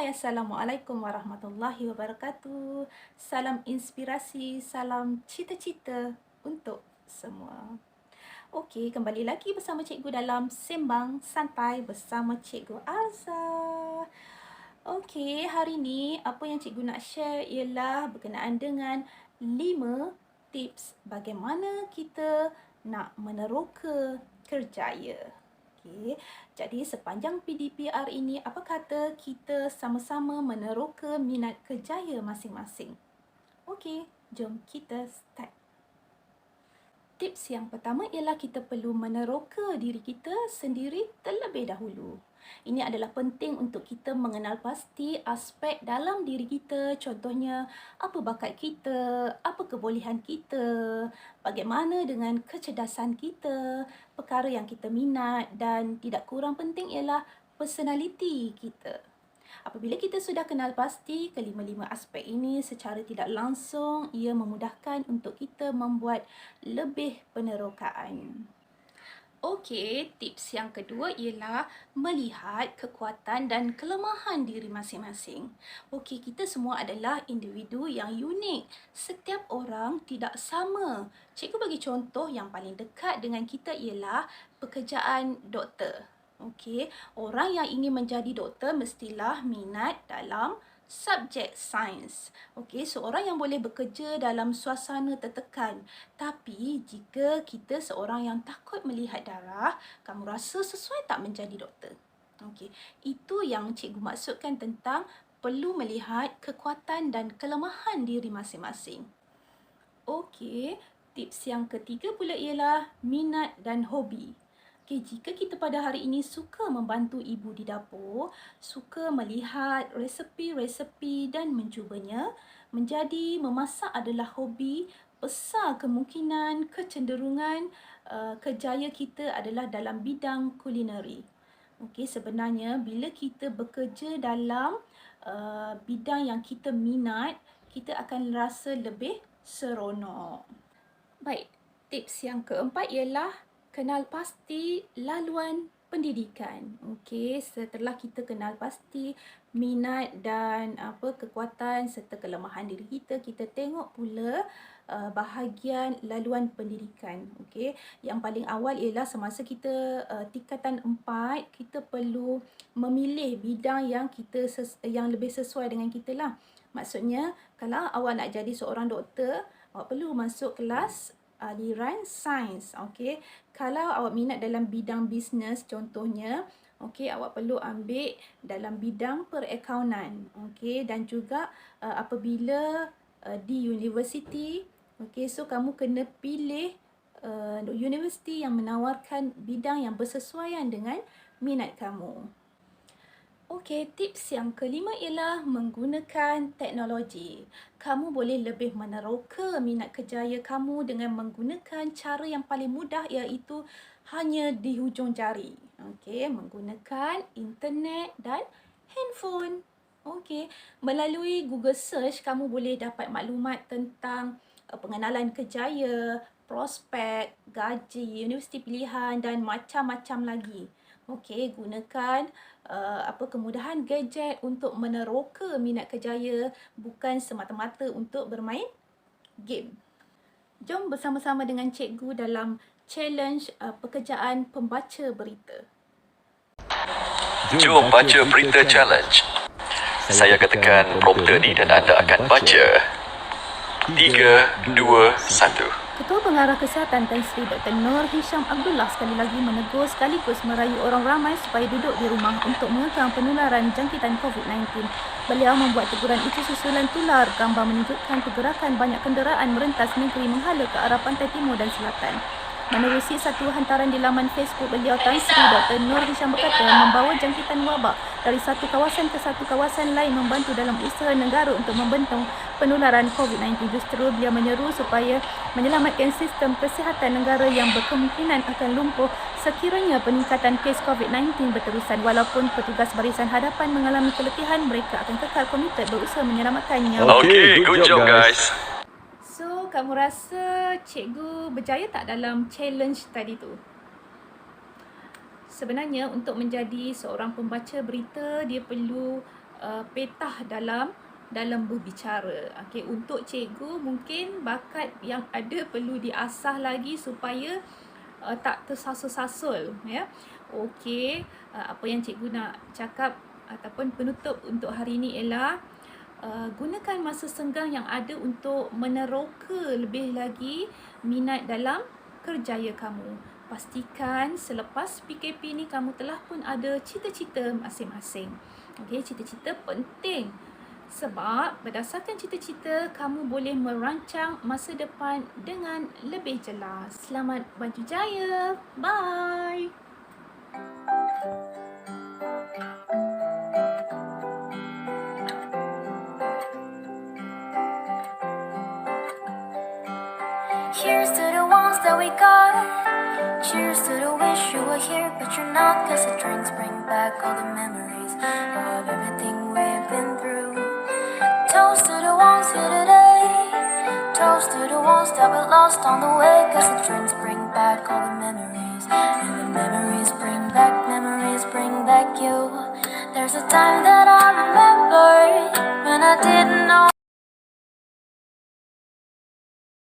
Hai, Assalamualaikum warahmatullahi wabarakatuh. Salam inspirasi, salam cita-cita untuk semua. Okey, kembali lagi bersama cikgu dalam Sembang Santai bersama Cikgu Arza. Okey, hari ni apa yang cikgu nak share ialah berkenaan dengan 5 tips bagaimana kita nak meneroka kerjaya. Okey, jadi sepanjang PDPR ini, apa kata kita sama-sama meneroka minat kerjaya masing-masing? Okey, jom kita start. Tips yang pertama ialah kita perlu meneroka diri kita sendiri terlebih dahulu. Ini adalah penting untuk kita mengenal pasti aspek dalam diri kita. Contohnya, apa bakat kita, apa kebolehan kita, bagaimana dengan kecerdasan kita, perkara yang kita minat dan tidak kurang penting ialah personaliti kita. Apabila kita sudah kenal pasti kelima-lima aspek ini secara tidak langsung, ia memudahkan untuk kita membuat lebih penerokaan. Okey, tips yang kedua ialah melihat kekuatan dan kelemahan diri masing-masing. Okey, kita semua adalah individu yang unik. Setiap orang tidak sama. Cikgu bagi contoh yang paling dekat dengan kita ialah pekerjaan doktor. Okey, orang yang ingin menjadi doktor mestilah minat dalam subjek sains. Okey, seorang yang boleh bekerja dalam suasana tertekan. Tapi jika kita seorang yang takut melihat darah, kamu rasa sesuai tak menjadi doktor? Okey, itu yang cikgu maksudkan tentang perlu melihat kekuatan dan kelemahan diri masing-masing. Okey, tips yang ketiga pula ialah minat dan hobi. Okay, jika kita pada hari ini suka membantu ibu di dapur, suka melihat resepi-resepi dan mencubanya, menjadi memasak adalah hobi, besar kemungkinan kecenderungan kerjaya kita adalah dalam bidang kulineri. Okey, sebenarnya bila kita bekerja dalam bidang yang kita minat, kita akan rasa lebih seronok. Baik, tips yang keempat ialah kenal pasti laluan pendidikan. Okey, setelah kita kenal pasti minat dan kekuatan serta kelemahan diri kita, kita tengok pula bahagian laluan pendidikan. Okey, yang paling awal ialah semasa kita tingkatan 4, kita perlu memilih bidang yang yang lebih sesuai dengan kita lah. Maksudnya, kalau awak nak jadi seorang doktor, awak perlu masuk kelas aliran sains. Okey, kalau awak minat dalam bidang bisnes contohnya, okey, awak perlu ambil dalam bidang perakaunan. Okey, dan juga apabila di universiti, okey, so kamu kena pilih universiti yang menawarkan bidang yang bersesuaian dengan minat kamu. Okey, tips yang kelima ialah menggunakan teknologi. Kamu boleh lebih meneroka minat kerjaya kamu dengan menggunakan cara yang paling mudah, iaitu hanya di hujung jari. Okey, menggunakan internet dan handphone. Okey, melalui Google Search kamu boleh dapat maklumat tentang pengenalan kerjaya, prospek, gaji, universiti pilihan dan macam-macam lagi. Okey, gunakan kemudahan gadget untuk meneroka minat kerjaya, bukan semata-mata untuk bermain game. Jom bersama-sama dengan cikgu dalam challenge pekerjaan pembaca berita. Jom baca berita challenge. Saya katakan prompter ni dan anda akan baca. 3, 2, 1. Ketua Pengarah Kesihatan Tan Sri Dr. Nur Hisham Abdullah sekali lagi menegur sekaligus merayu orang ramai supaya duduk di rumah untuk mengekang penularan jangkitan COVID-19. Beliau membuat teguran itu susulan tular gambar menunjukkan pergerakan banyak kenderaan merentas negeri menghala ke arah pantai timur dan selatan. Menerusi satu hantaran di laman Facebook beliau, Tan Sri Dr. Nur Hisham berkata membawa jangkitan wabak dari satu kawasan ke satu kawasan lain membantu dalam usaha negara untuk membentang penularan COVID-19. Justru dia menyeru supaya menyelamatkan sistem kesihatan negara yang berkemungkinan akan lumpuh sekiranya peningkatan kes COVID-19 berterusan. Walaupun petugas barisan hadapan mengalami keletihan, mereka akan kekal komited berusaha menyelamatkannya. Okay, good job guys. So, kamu rasa cikgu berjaya tak dalam challenge tadi tu? Sebenarnya untuk menjadi seorang pembaca berita, dia perlu petah dalam berbicara. Okey, untuk cikgu mungkin bakat yang ada perlu diasah lagi supaya tak tersasul-sasul, ya. Okey, apa yang cikgu nak cakap ataupun penutup untuk hari ini ialah gunakan masa senggang yang ada untuk meneroka lebih lagi minat dalam kerjaya kamu. Pastikan selepas PKP ni kamu telah pun ada cita-cita masing-masing. Okey, cita-cita penting. Sebab berdasarkan cita-cita, kamu boleh merancang masa depan dengan lebih jelas. Selamat baju jaya. Bye. Here's to the ones that we got. Cheers to the wish you were here, but you're not. 'Cause the drinks bring back all the memories of everything we've been through. Toast to the ones here today. Toast to the ones that we lost on the way. 'Cause the drinks bring back all the memories, and the memories bring back you. There's a time that I remember.